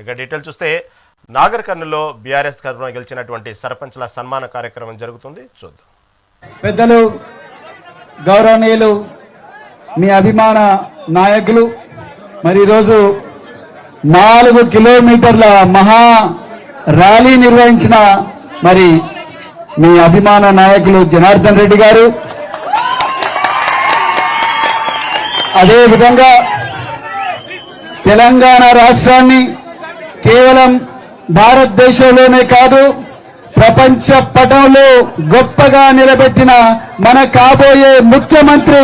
ఇక డీటెయిల్ చూస్తే నాగర్ కర్నూలులో బీఆర్ఎస్ తరఫున గెలిచినటువంటి సర్పంచ్ల సన్మాన కార్యక్రమం జరుగుతుంది. చూద్దాం. పెద్దలు, గౌరవనీయులు, మీ అభిమాన నాయకులు మరి ఈరోజు 4 కిలోమీటర్ల మహా ర్యాలీ నిర్వహించిన మరి మీ అభిమాన నాయకులు జనార్దన్ రెడ్డి గారు, అదేవిధంగా తెలంగాణ రాష్ట్రాన్ని కేవలం భారతదేశంలోనే కాదు ప్రపంచ పటంలో గొప్పగా నిలబెట్టిన మన కాబోయే ముఖ్యమంత్రి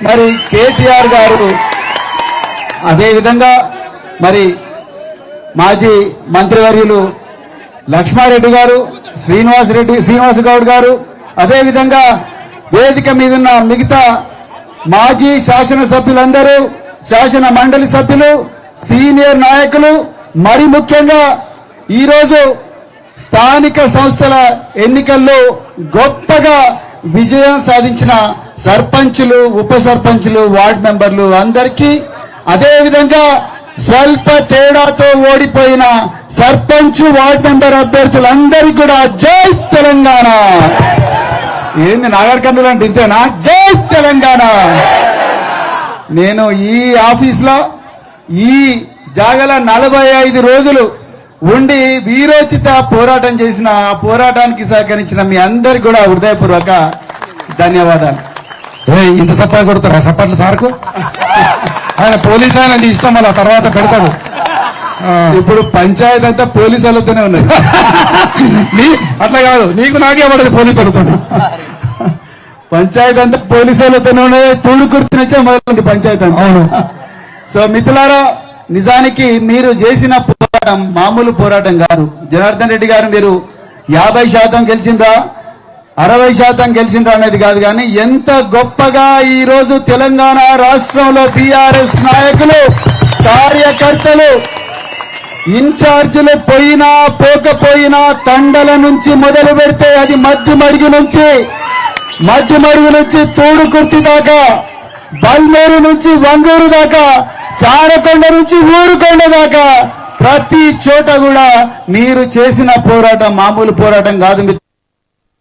మరి కేటీఆర్ గారు, అదేవిధంగా మరి మాజీ మంత్రివర్యులు లక్ష్మారెడ్డి గారు, శ్రీనివాస్ గౌడ్ గారు, అదేవిధంగా వేదిక మీదున్న మిగతా మాజీ శాసనసభ్యులందరూ, శాసన మండలి సభ్యులు, సీనియర్ నాయకులు, మరి ముఖ్యంగా ఈరోజు స్థానిక సంస్థల ఎన్నికల్లో గొప్పగా విజయం సాధించిన సర్పంచులు, ఉప సర్పంచులు, వార్డు మెంబర్లు అందరికీ, అదేవిధంగా స్వల్ప తేడాతో ఓడిపోయిన సర్పంచ్, వార్డు మెంబర్ అభ్యర్థులందరికీ కూడా జై తెలంగాణ. ఏంది నాగర్ కర్నూలు అంటే ఇంతేనా? జై తెలంగాణ. నేను ఈ ఆఫీస్లో ఈ జాగల 45 రోజులు ఉండి వీరోచిత పోరాటం చేసిన ఆ పోరాటానికి సహకరించిన మీ అందరికి కూడా హృదయపూర్వక ధన్యవాదాలు. ఇంత సప్పా కొడతారా సప్పట్లు సార్కు? ఆయన పోలీసు ఆయన ఇష్టం, మళ్ళీ తర్వాత పెడతాడు. ఇప్పుడు పంచాయతీ అంతా పోలీసు వాళ్ళతోనే ఉన్నది. అట్లా కాదు, నీకు నాకే పడదు పోలీసు వాళ్ళతో. పంచాయతీ అంతా పోలీసు వాళ్ళతోనే ఉన్నది. తూడు కుర్తినచ్చే మొదలుంది పంచాయతీ అంతా. అవును. సో మిత్రులారా, నిజానికి మీరు చేసిన పోరాటం మామూలు పోరాటం కాదు. జనార్దన్ రెడ్డి గారు, మీరు 50% గెలిచిండ్రా 60% గెలిచిండ్రా అనేది కాదు, కానీ ఎంత గొప్పగా ఈ రోజు తెలంగాణ రాష్ట్రంలో బీఆర్ఎస్ నాయకులు, కార్యకర్తలు, ఇన్ఛార్జీలు పోయినా పోకపోయినా తండల నుంచి మొదలు పెడితే అది మధ్యమడుగు నుంచి తూడుకుర్తి దాకా, బల్మూరు నుంచి వంగూరు దాకా, చారకొండ నుంచి ఊరుకొండ దాకా ప్రతి చోట కూడా మీరు చేసిన పోరాటం మామూలు పోరాటం కాదు.